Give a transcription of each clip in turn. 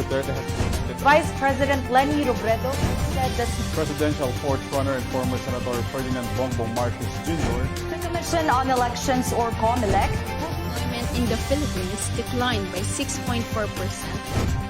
Duterte has been Vice President Leni Robredo said that presidential fourth runner and former Senator Ferdinand Bongbong Marcos Jr. the Commission on Elections or COMELEC Employment in the Philippines declined by 6.4%.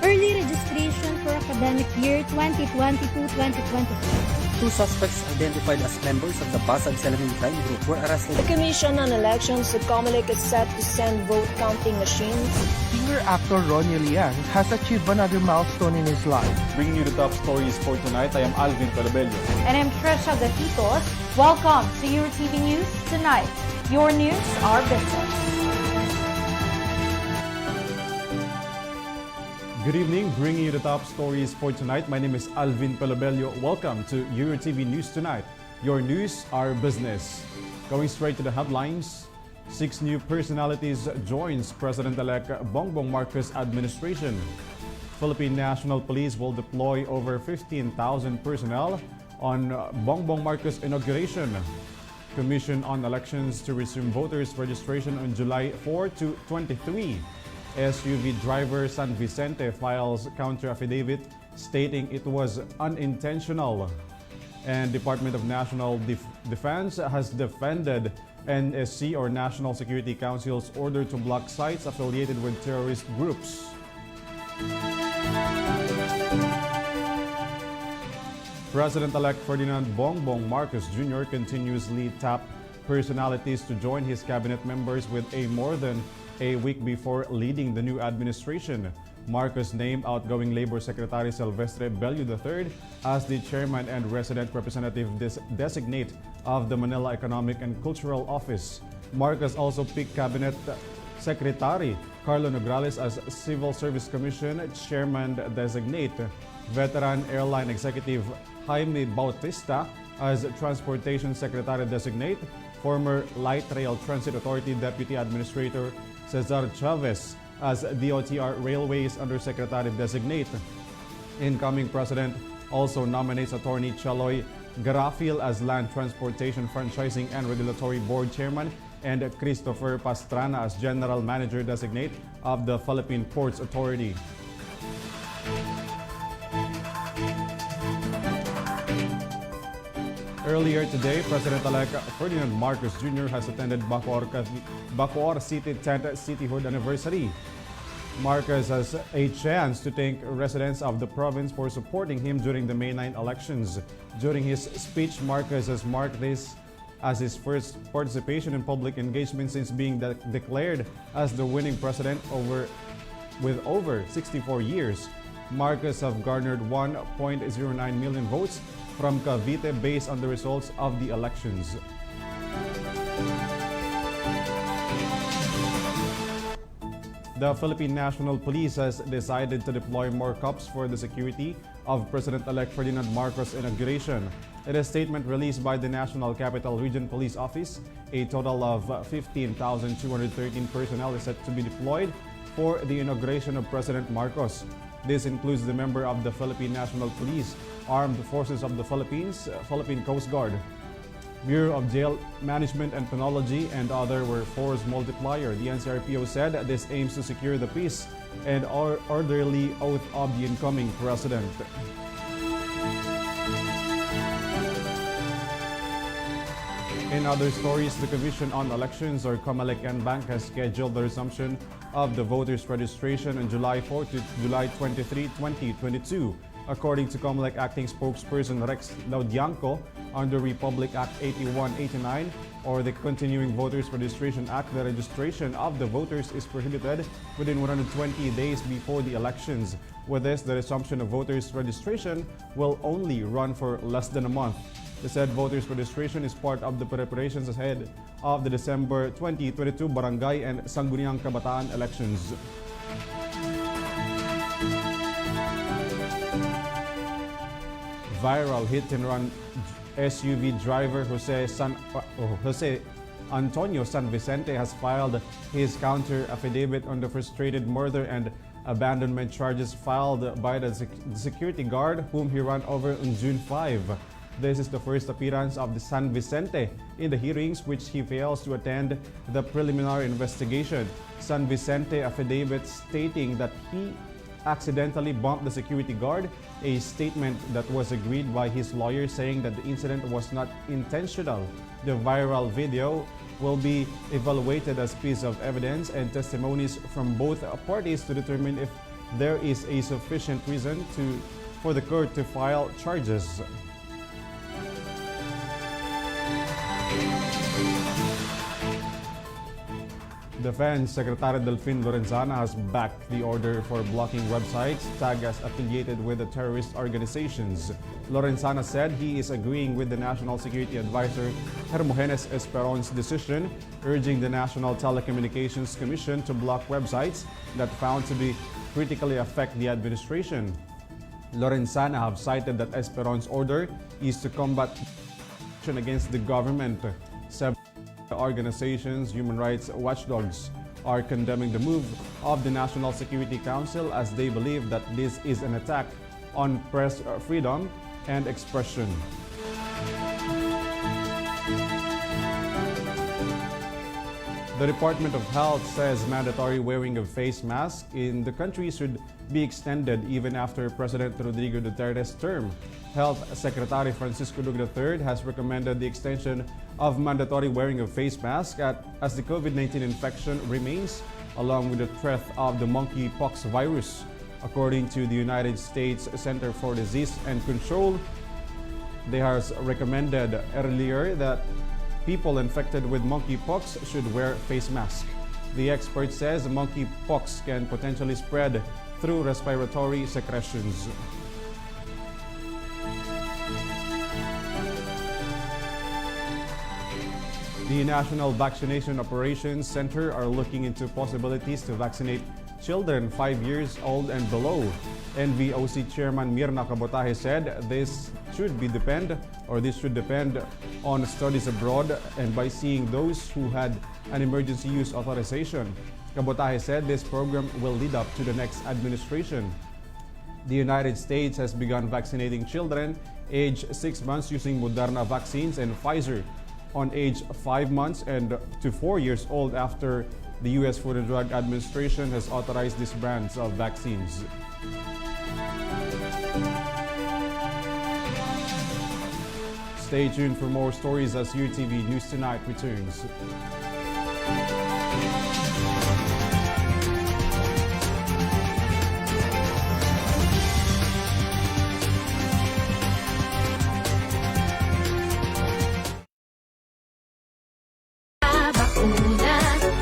Early registration for academic year 2022-2023. 2 suspects identified as members of the Basag Salamin crime group were arrested. The Commission on Elections at COMELEC is set to send vote counting machines. Singer actor Ronnie Liang has achieved another milestone in his life. Bringing you the top stories for tonight, I am Alvin Pelobello. and I'm Trisha Gatitos. Welcome to Eurotv News Tonight. Your news, our business. Good evening, bringing you the top stories for tonight. My name is Alvin Pelobello. Welcome to Eurotv News Tonight. Your news, our business. Going straight to the headlines. 6 new personalities joins President-elect Bongbong Marcos administration. Philippine National Police will deploy over 15,000 personnel on Bongbong Marcos inauguration. Commission on Elections to resume voters registration on July 4 to 23. SUV driver San Vicente files counter affidavit stating it was unintentional. And Department of National Defense has defended NSC or National Security Council's order to block sites affiliated with terrorist groups. President-elect Ferdinand Bongbong Marcos Jr. continuously tapped personalities to join his cabinet members with more than a week before leading the new administration. Marcos named outgoing Labor Secretary Silvestre Bello III as the chairman and resident representative designate of the Manila Economic and Cultural Office. Marcos also picked Cabinet Secretary Carlo Nograles as Civil Service Commission chairman designate, veteran airline executive Jaime Bautista as Transportation Secretary designate, former Light Rail Transit Authority Deputy Administrator Cesar Chavez as DOTR Railways Undersecretary designate. Incoming President also nominates Attorney Chaloy Garafil as Land Transportation Franchising and Regulatory Board Chairman and Christopher Pastrana as General Manager designate of the Philippine Ports Authority. Earlier today, President-elect Ferdinand Marcos Jr. has attended Bacoor City 10th cityhood anniversary. Marcos has a chance to thank residents of the province for supporting him during the May 9 elections. During his speech, Marcos has marked this as his first participation in public engagement since being declared as the winning president with over 64 years. Marcos have garnered 1.09 million votes from Cavite based on the results of the elections. The Philippine National Police has decided to deploy more cops for the security of President-elect Ferdinand Marcos' inauguration. In a statement released by the National Capital Region Police Office, a total of 15,213 personnel is set to be deployed for the inauguration of President Marcos. This includes the member of the Philippine National Police, Armed Forces of the Philippines, Philippine Coast Guard, Bureau of Jail Management and Penology, and other workforce multiplier. The NCRPO said this aims to secure the peace and orderly oath of the incoming president. In other stories, the Commission on Elections or COMELEC and Bank has scheduled the resumption of the voters' registration on July 4 to July 23, 2022. According to COMELEC acting spokesperson Rex Laudianco, under Republic Act 8189 or the Continuing Voters Registration Act, the registration of the voters is prohibited within 120 days before the elections. With this, the resumption of voters' registration will only run for less than a month. The said voters' registration is part of the preparations ahead of the December 2022 Barangay and Sangguniang Kabataan elections. Viral hit-and-run SUV driver Jose Antonio San Vicente has filed his counter affidavit on the frustrated murder and abandonment charges filed by the security guard whom he ran over on June 5. This is the first appearance of the San Vicente in the hearings, which he fails to attend the preliminary investigation. San Vicente affidavit stating that he accidentally bumped the security guard, a statement that was agreed by his lawyer saying that the incident was not intentional. The viral video will be evaluated as piece of evidence and testimonies from both parties to determine if there is a sufficient reason for the court to file charges. Defense Secretary Delfin Lorenzana has backed the order for blocking websites tagged as affiliated with the terrorist organizations. Lorenzana said he is agreeing with the National Security Advisor Hermogenes Esperon's decision, urging the National Telecommunications Commission to block websites that found to be critically affect the administration. Lorenzana have cited that Esperon's order is to combat against the government. Several organizations, human rights watchdogs, are condemning the move of the National Security Council as they believe that this is an attack on press freedom and expression. The Department of Health says mandatory wearing of face masks in the country should be extended even after President Rodrigo Duterte's term. Health Secretary Francisco Duque III has recommended the extension of mandatory wearing of face masks as the COVID-19 infection remains, along with the threat of the monkeypox virus. According to the United States Center for Disease and Control, they have recommended earlier that people infected with monkeypox should wear face masks. The expert says monkeypox can potentially spread through respiratory secretions. The National Vaccination Operations Center are looking into possibilities to vaccinate children 5 years old and below. NVOC Chairman Mirna Cabotaje said this should depend on studies abroad and by seeing those who had an emergency use authorization. Cabotaje said this program will lead up to the next administration. The United States has begun vaccinating children aged 6 months using Moderna vaccines and Pfizer on age 5 months and to 4 years old after the U.S. Food and Drug Administration has authorized these brands of vaccines. Stay tuned for more stories as Eurotv News Tonight returns.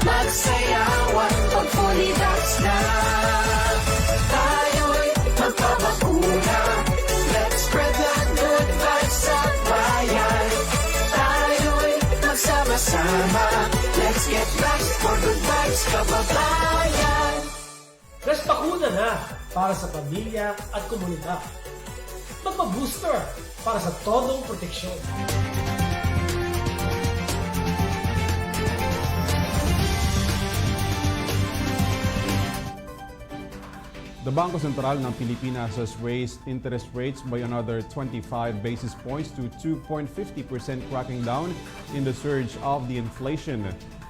Magsayawan pag fully vax na. Tayo'y magpabakuna. Let's spread that good vibes sa bayan. Tayo'y magsama-sama. Let's get vax for good vibes, kababayan. Let's bakuna na para sa pamilya at komunidad. Magpa-booster para sa todong proteksyon. The Bangko Sentral ng Pilipinas has raised interest rates by another 25 basis points to 2.50%, cracking down in the surge of the inflation.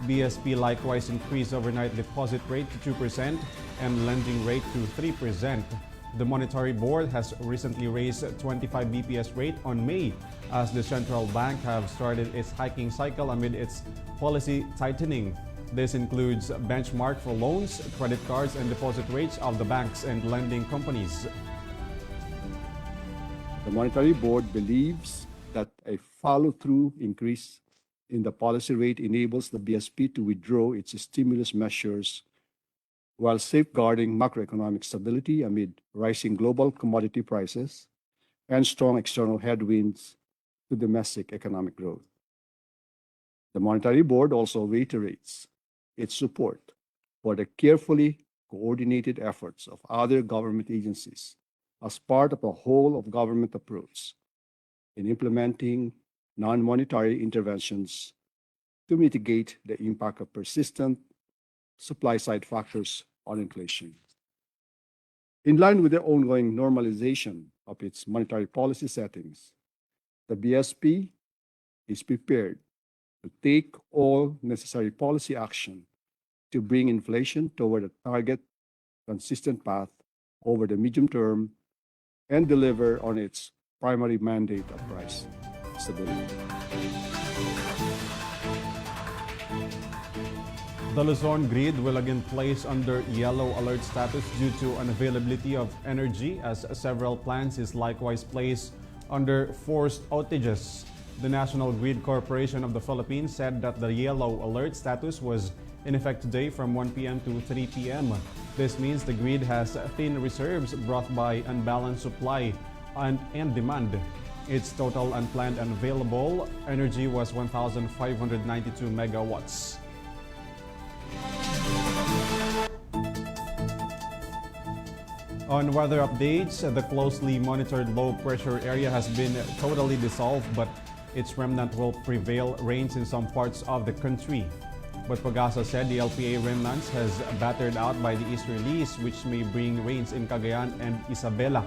BSP likewise increased overnight deposit rate to 2% and lending rate to 3%. The Monetary Board has recently raised 25 BPS rate on May as the central bank have started its hiking cycle amid its policy tightening. This includes benchmark for loans, credit cards, and deposit rates of the banks and lending companies. The Monetary Board believes that a follow-through increase in the policy rate enables the BSP to withdraw its stimulus measures while safeguarding macroeconomic stability amid rising global commodity prices and strong external headwinds to domestic economic growth. The Monetary Board also reiterates its support for the carefully coordinated efforts of other government agencies as part of a whole-of-government approach in implementing non-monetary interventions to mitigate the impact of persistent supply-side factors on inflation. In line with the ongoing normalization of its monetary policy settings, the BSP is prepared to take all necessary policy action to bring inflation toward a target consistent path over the medium term and deliver on its primary mandate of price stability. The Luzon grid will again place under yellow alert status due to unavailability of energy, as several plants is likewise placed under forced outages. The National Grid Corporation of the Philippines said that the yellow alert status was in effect today from 1 p.m. to 3 p.m. This means the grid has thin reserves brought by unbalanced supply and demand. Its total unplanned and available energy was 1,592 megawatts. On weather updates, the closely monitored low-pressure area has been totally dissolved, but its remnant will prevail rains in some parts of the country. But Pagasa said the LPA remnants has battered out by the easterlies, which may bring rains in Cagayan and Isabela.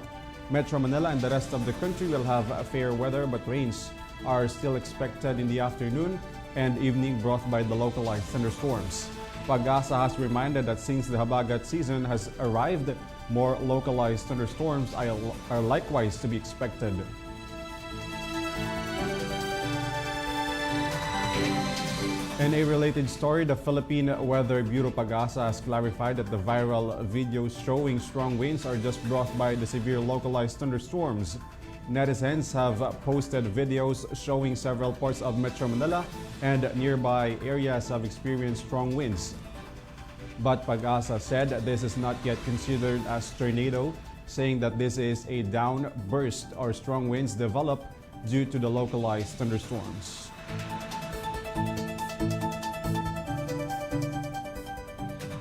Metro Manila and the rest of the country will have fair weather, but rains are still expected in the afternoon and evening, brought by the localized thunderstorms. Pagasa has reminded that since the habagat season has arrived, more localized thunderstorms are likewise to be expected. In a related story, the Philippine Weather Bureau Pagasa has clarified that the viral videos showing strong winds are just brought by the severe localized thunderstorms. Netizens have posted videos showing several parts of Metro Manila and nearby areas have experienced strong winds. But Pagasa said this is not yet considered as tornado, saying that this is a downburst or strong winds developed due to the localized thunderstorms.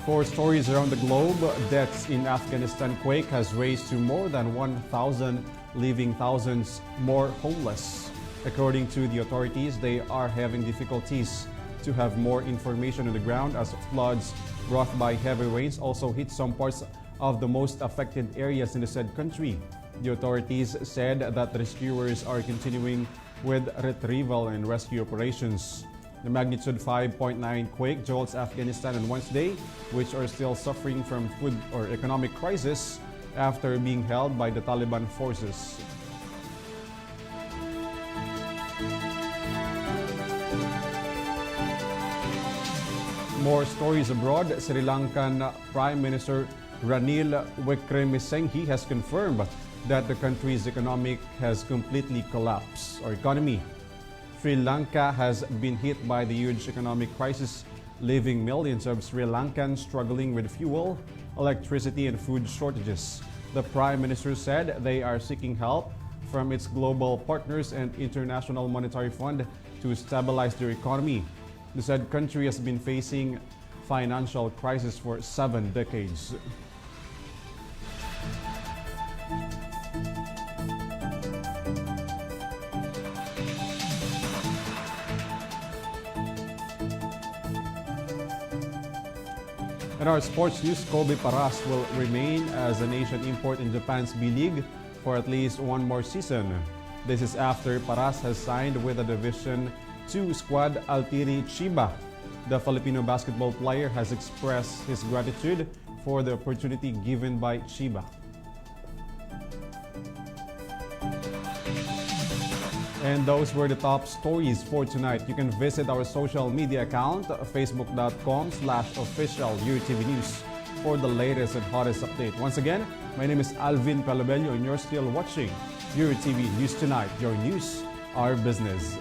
For stories around the globe, deaths in Afghanistan quake has raised to more than 1,000, leaving thousands more homeless. According to the authorities, they are having difficulties to have more information on the ground as floods brought by heavy rains also hit some parts of the most affected areas in the said country. The authorities said that rescuers are continuing with retrieval and rescue operations. The magnitude 5.9 quake jolts Afghanistan on Wednesday, which are still suffering from food or economic crisis after being held by the Taliban forces. More stories abroad. Sri Lankan Prime Minister Ranil Wickremesinghe has confirmed that the country's economy has completely collapsed, or economy. Sri Lanka has been hit by the huge economic crisis, leaving millions of Sri Lankans struggling with fuel, electricity, and food shortages. The Prime Minister said they are seeking help from its global partners and International Monetary Fund to stabilize their economy. The said country has been facing financial crisis for 7 decades. In our sports news, Kobe Paras will remain as an Asian import in Japan's B-League for at least one more season. This is after Paras has signed with the Division II squad Altiri Chiba. The Filipino basketball player has expressed his gratitude for the opportunity given by Chiba. And those were the top stories for tonight. You can visit our social media account, facebook.com/official Eurotv News for the latest and hottest update. Once again, my name is Alvin Pelobello and you're still watching Eurotv News Tonight. Your news, our business.